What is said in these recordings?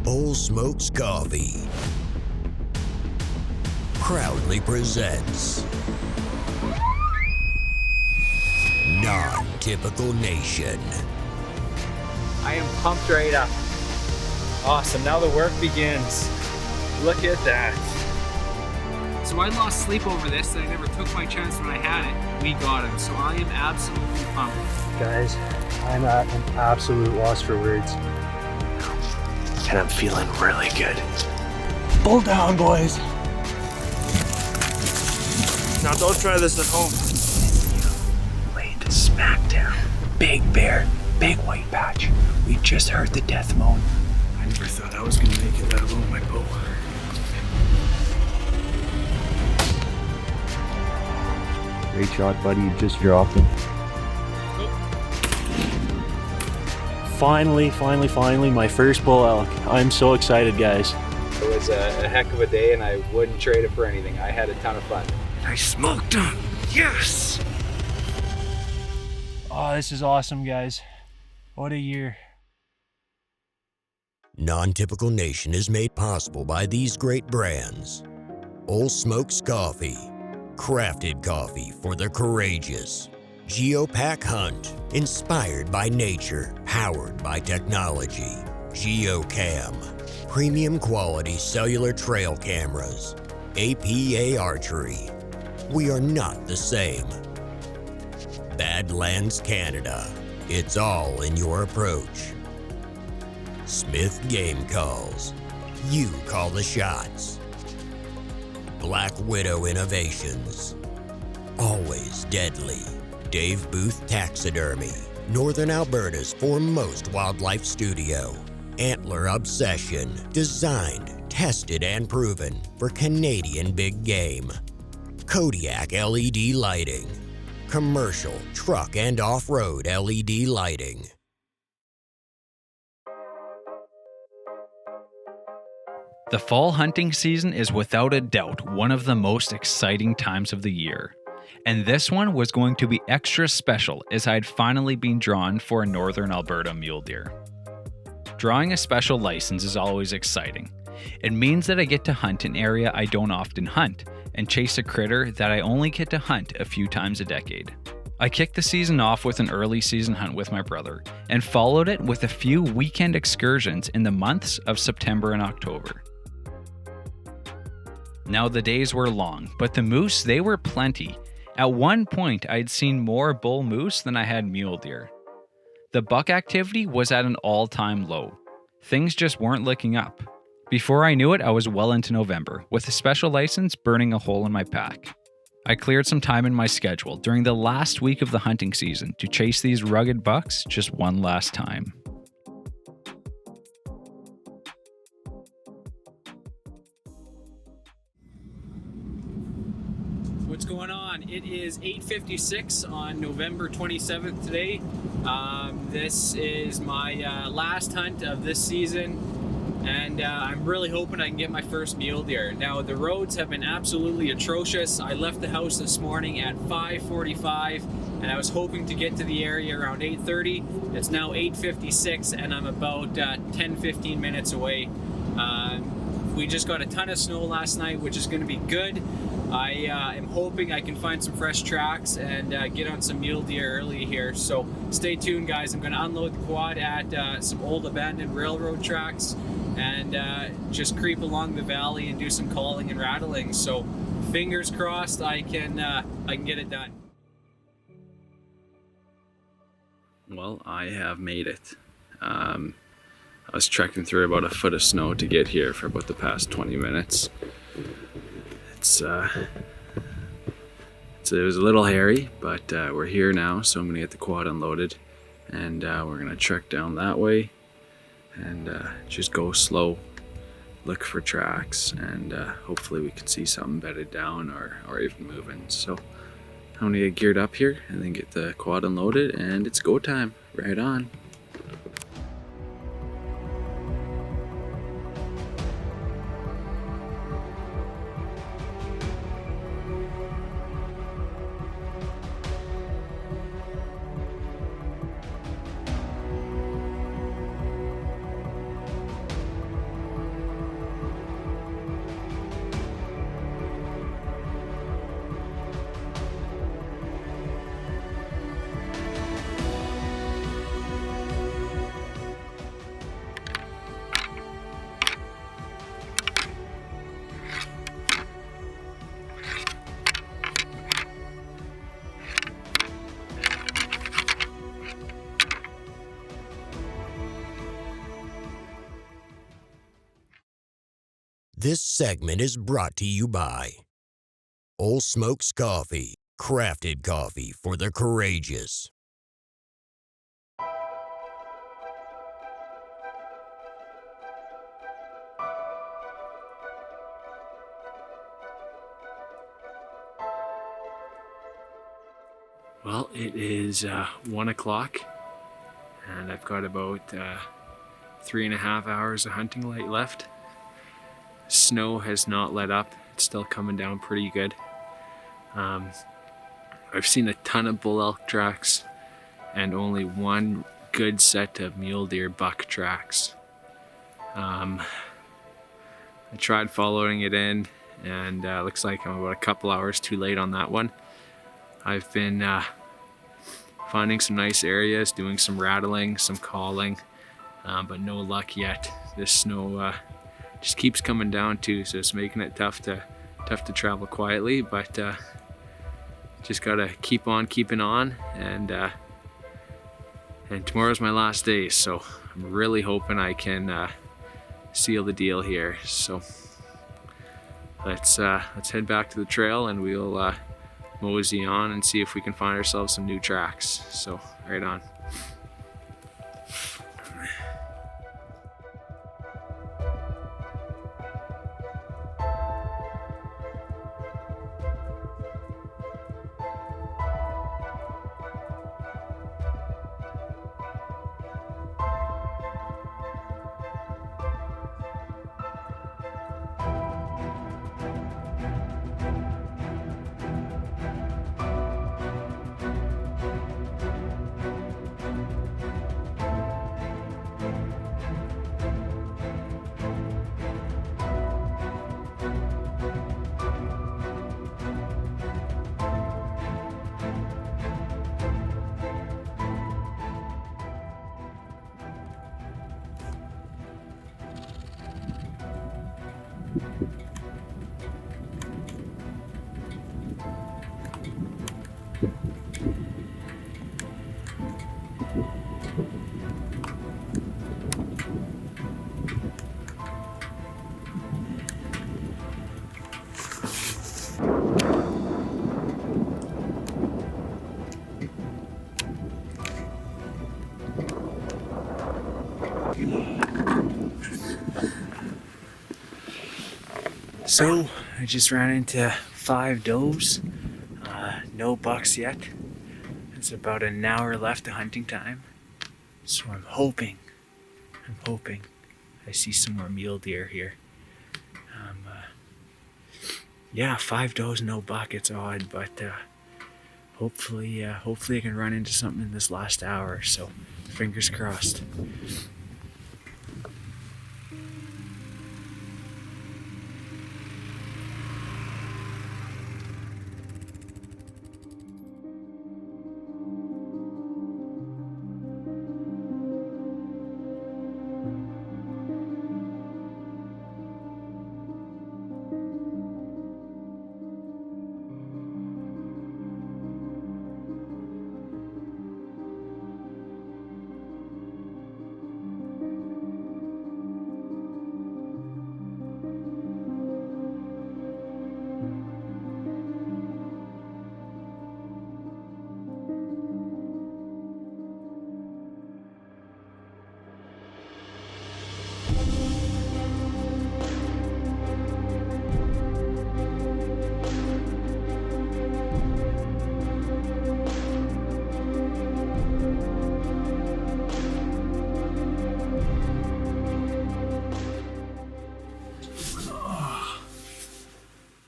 Old Smokes Coffee proudly presents Non-Typical Nation. I am pumped right up. Awesome, now the work begins. Look at that. So I lost sleep over this, and I never took my chance when I had it. We got it, so I am absolutely pumped. Guys, I'm at an absolute loss for words. And I'm feeling really good. Pull down, boys. Now don't try this at home. Laid smack down. Big bear, big white patch. We just heard the death moan. I never thought I was gonna make it, let alone my bow. Great shot, buddy. You just dropped him. Finally, my first bull elk. I'm so excited, guys. It was a heck of a day, and I wouldn't trade it for anything. I had a ton of fun. I smoked him. Yes! Oh, this is awesome, guys. What a year. Non-Typical Nation is made possible by these great brands. Old Smokes Coffee, crafted coffee for the courageous. Geopack Hunt, inspired by nature, powered by technology. GeoCam, premium quality cellular trail cameras. APA Archery, we are not the same. Badlands Canada, it's all in your approach. Smith Game Calls, you call the shots. Black Widow Innovations, always deadly. Dave Booth Taxidermy, Northern Alberta's foremost wildlife studio. Antler Obsession, designed, tested, and proven for Canadian big game. Kodiak LED lighting, commercial, truck, and off-road LED lighting. The fall hunting season is without a doubt one of the most exciting times of the year. And this one was going to be extra special as I had finally been drawn for a Northern Alberta mule deer. Drawing a special license is always exciting. It means that I get to hunt an area I don't often hunt and chase a critter that I only get to hunt a few times a decade. I kicked the season off with an early season hunt with my brother and followed it with a few weekend excursions in the months of September and October. Now the days were long, but the moose, they were plenty. At one point, I'd seen more bull moose than I had mule deer. The buck activity was at an all-time low. Things just weren't looking up. Before I knew it, I was well into November, with a special license burning a hole in my pack. I cleared some time in my schedule during the last week of the hunting season to chase these rugged bucks just one last time. What's going on? It is 8:56 on November 27th today. This is my last hunt of this season, and I'm really hoping I can get my first mule deer. Now, the roads have been absolutely atrocious. I left the house this morning at 5:45, and I was hoping to get to the area around 8:30. It's now 8:56, and I'm about 10-15 minutes away. We just got a ton of snow last night, which is going to be good. I am hoping I can find some fresh tracks and get on some mule deer early here. So stay tuned, guys. I'm going to unload the quad at some old abandoned railroad tracks and just creep along the valley and do some calling and rattling. So fingers crossed I can get it done. Well, I have made it. I was trekking through about a foot of snow to get here for about the past 20 minutes. It was a little hairy, but we're here now, so I'm gonna get the quad unloaded, and we're gonna trek down that way and just go slow, look for tracks, and hopefully we can see something bedded down or even moving. So I'm gonna get geared up here and then get the quad unloaded, and it's go time. Right on. This segment is brought to you by Old Smokes Coffee, crafted coffee for the courageous. Well, it is 1 o'clock, and I've got about 3.5 hours of hunting light left. Snow has not let up. It's still coming down pretty good. I've seen a ton of bull elk tracks and only one good set of mule deer buck tracks. I tried following it in, and looks like I'm about a couple hours too late on that one. I've been finding some nice areas, doing some rattling, some calling, but no luck yet. This snow just keeps coming down too, so it's making it tough to travel quietly, but just gotta keep on keeping on, and tomorrow's my last day, so I'm really hoping I can seal the deal here. So let's head back to the trail, and we'll mosey on and see if we can find ourselves some new tracks. So right on. So I just ran into 5 does, no bucks yet. It's about an hour left of hunting time, so I'm hoping I see some more mule deer here. Yeah, 5 does, no buck. It's odd, but hopefully I can run into something in this last hour. So fingers crossed.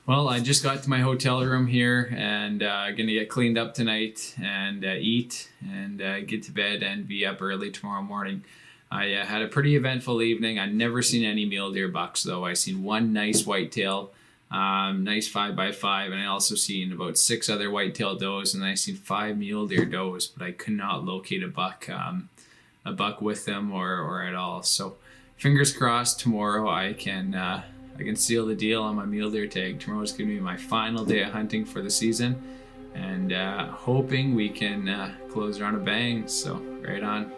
Well, I just got to my hotel room here, and gonna get cleaned up tonight and eat and get to bed and be up early tomorrow morning. I had a pretty eventful evening. I'd never seen any mule deer bucks though. I seen one nice whitetail, nice 5x5, and I also seen about 6 other whitetail does, and I seen 5 mule deer does, but I could not locate a buck with them or at all. So fingers crossed tomorrow I can seal the deal on my mule deer tag. Tomorrow's gonna be my final day of hunting for the season, and hoping we can close on a bang. So right on.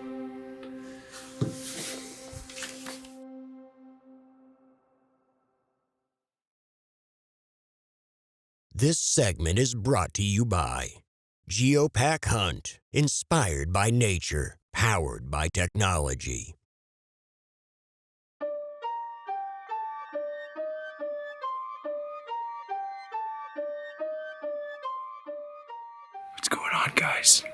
This segment is brought to you by Geopack Hunt, inspired by nature, powered by technology. What's going on, guys?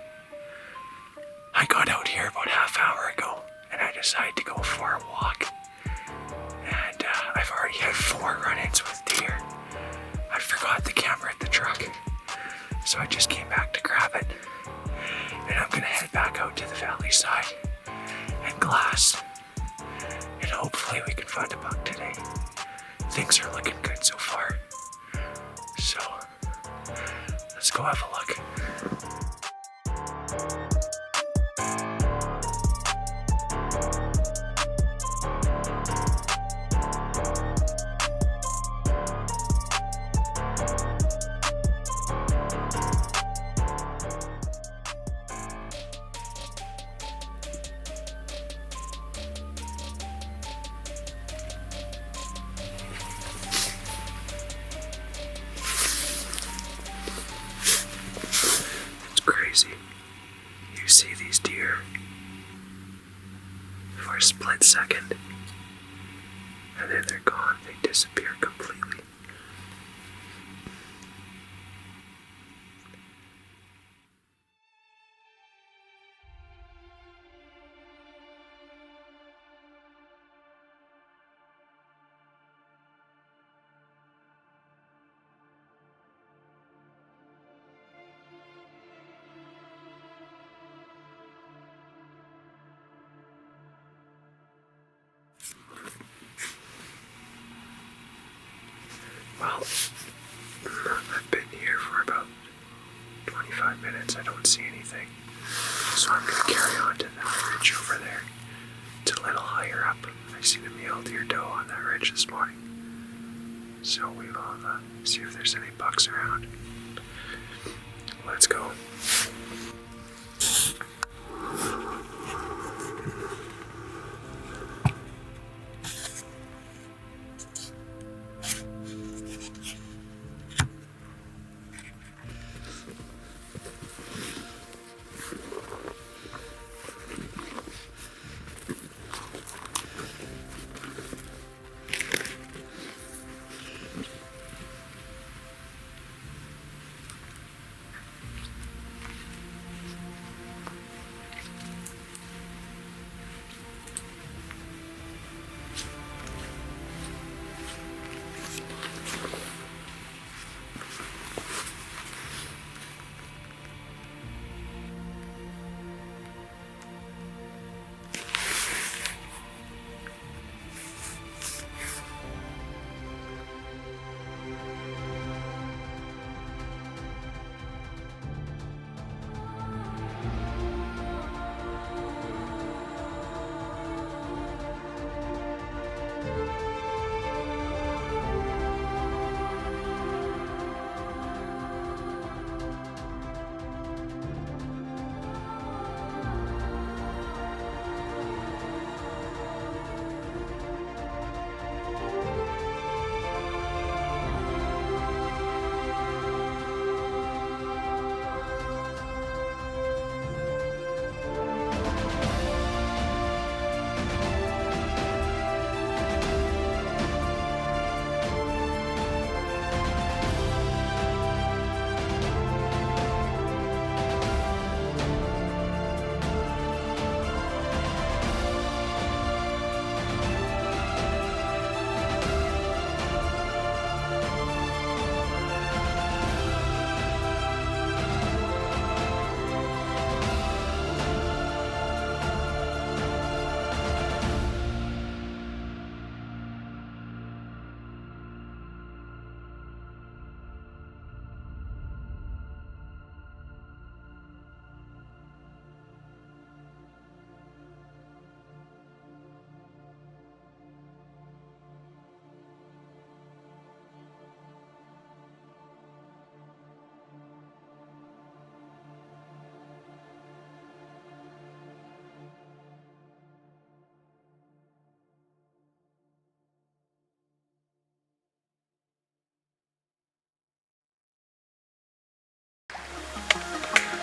I got out here about half hour ago and I decided to go for a walk. And I've already had 4 run-ins with deer. I forgot the camera at the truck, so I just came back to grab it. And I'm gonna head back out to the valley side and glass. And hopefully we can find a buck today. Things are looking good so far. So, let's go have a look. Crazy. You see these deer for a split second, and then they're gone. They disappear completely. Well, I've been here for about 25 minutes. I don't see anything. So I'm going to carry on to that ridge over there. It's a little higher up. I seen a mule deer doe on that ridge this morning. So we will see if there's any bucks around. Let's go.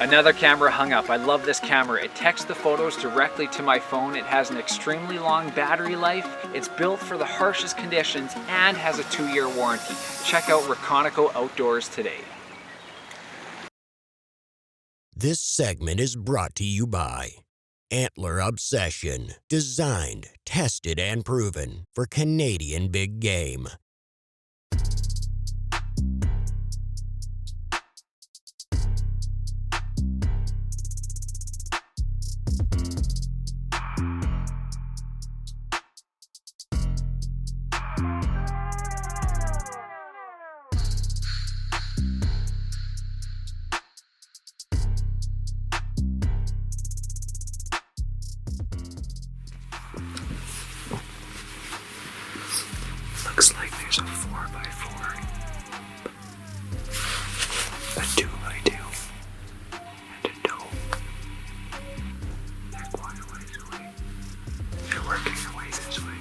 Another camera hung up. I love this camera. It texts the photos directly to my phone. It has an extremely long battery life. It's built for the harshest conditions and has a 2-year warranty. Check out Reconico Outdoors today. This segment is brought to you by Antler Obsession, designed, tested, and proven for Canadian big game. Looks like there's a 4x4, a 2x2, and a doe. They're quite a ways away. They're working their way this way.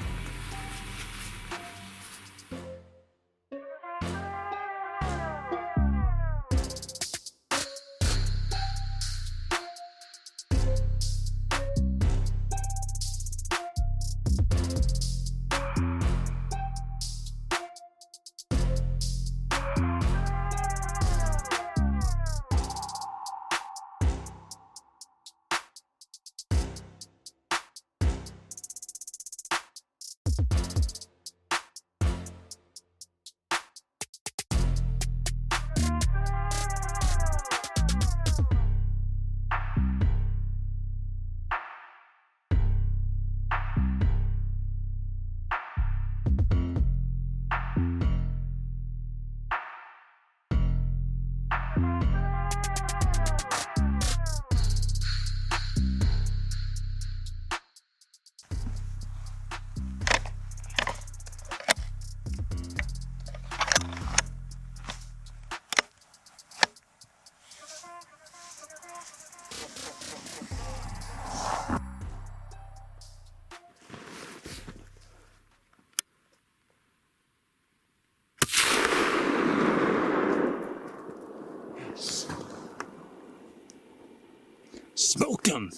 Smoked him!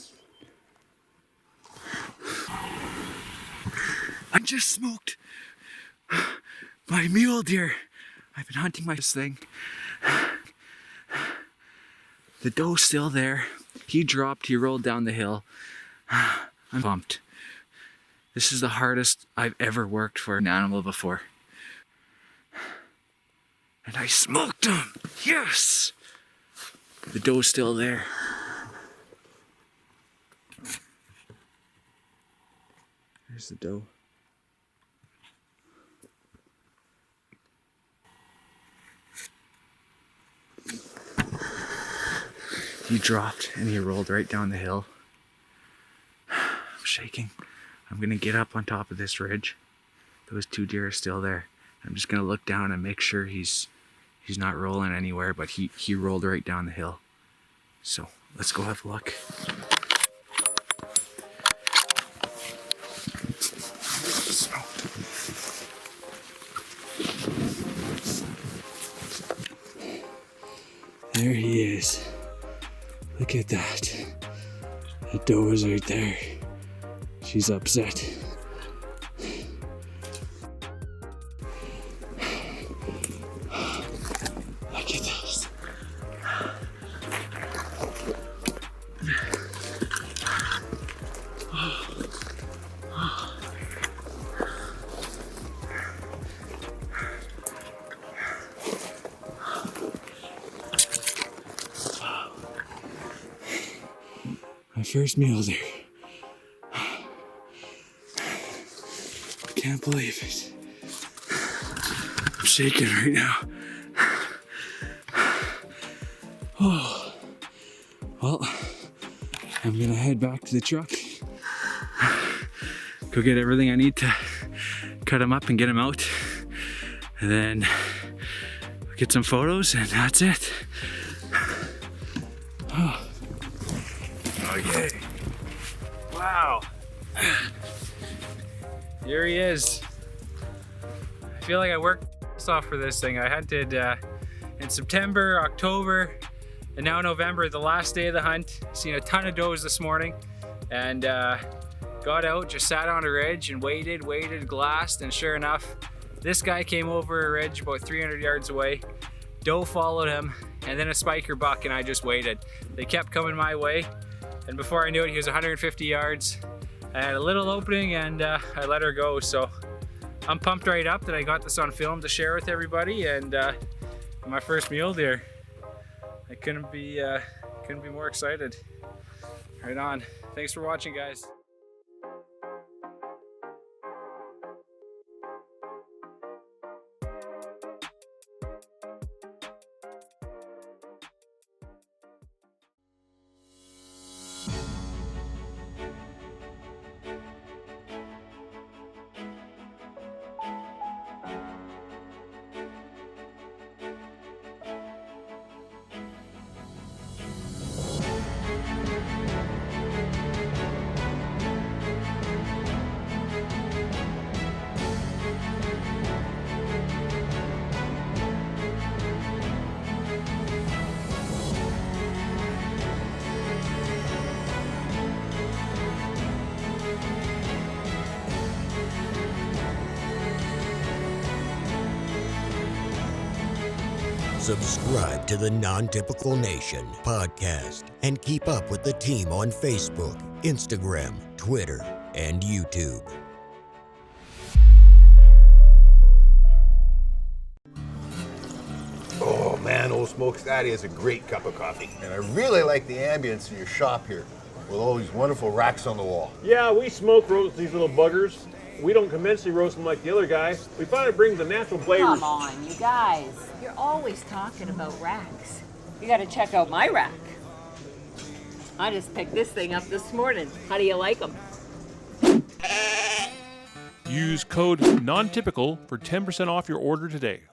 I just smoked my mule deer. I've been hunting this thing. The doe's still there. He dropped, he rolled down the hill. I'm pumped. This is the hardest I've ever worked for an animal before. And I smoked him! Yes! The doe's still there. There's the doe. He dropped and he rolled right down the hill. I'm shaking. I'm gonna get up on top of this ridge. Those 2 deer are still there. I'm just gonna look down and make sure he's not rolling anywhere, but he rolled right down the hill. So let's go have a look. There he is. Look at that. The doe is right there. She's upset. Look at this. My first meal there. I can't believe it. I'm shaking right now. Oh, well, I'm gonna head back to the truck. Go get everything I need to cut him up and get him out. And then get some photos and that's it. Oh. Okay. Wow. Here he is. I feel like I worked off for this thing. I hunted in September, October, And now November, the last day of the hunt. Seen a ton of does this morning, and got out, just sat on a ridge and waited, glassed, and sure enough, this guy came over a ridge about 300 yards away. Doe followed him, and then a spiker buck, and I just waited. They kept coming my way, and before I knew it, he was 150 yards. I had a little opening, and I let her go. So I'm pumped right up that I got this on film to share with everybody, and my first mule deer. I couldn't be more excited. Right on. Thanks for watching, guys. Subscribe to the Non-Typical Nation podcast and keep up with the team on Facebook, Instagram, Twitter, and YouTube. Oh man, Old Smoke's Daddy has a great cup of coffee. And I really like the ambience in your shop here, with all these wonderful racks on the wall. Yeah, we smoke roast these little buggers. We don't conventionally roast them like the other guy. We find it brings the natural flavors. Come on, you guys. You're always talking about racks. You gotta check out my rack. I just picked this thing up this morning. How do you like them? Use code NONTYPICAL for 10% off your order today.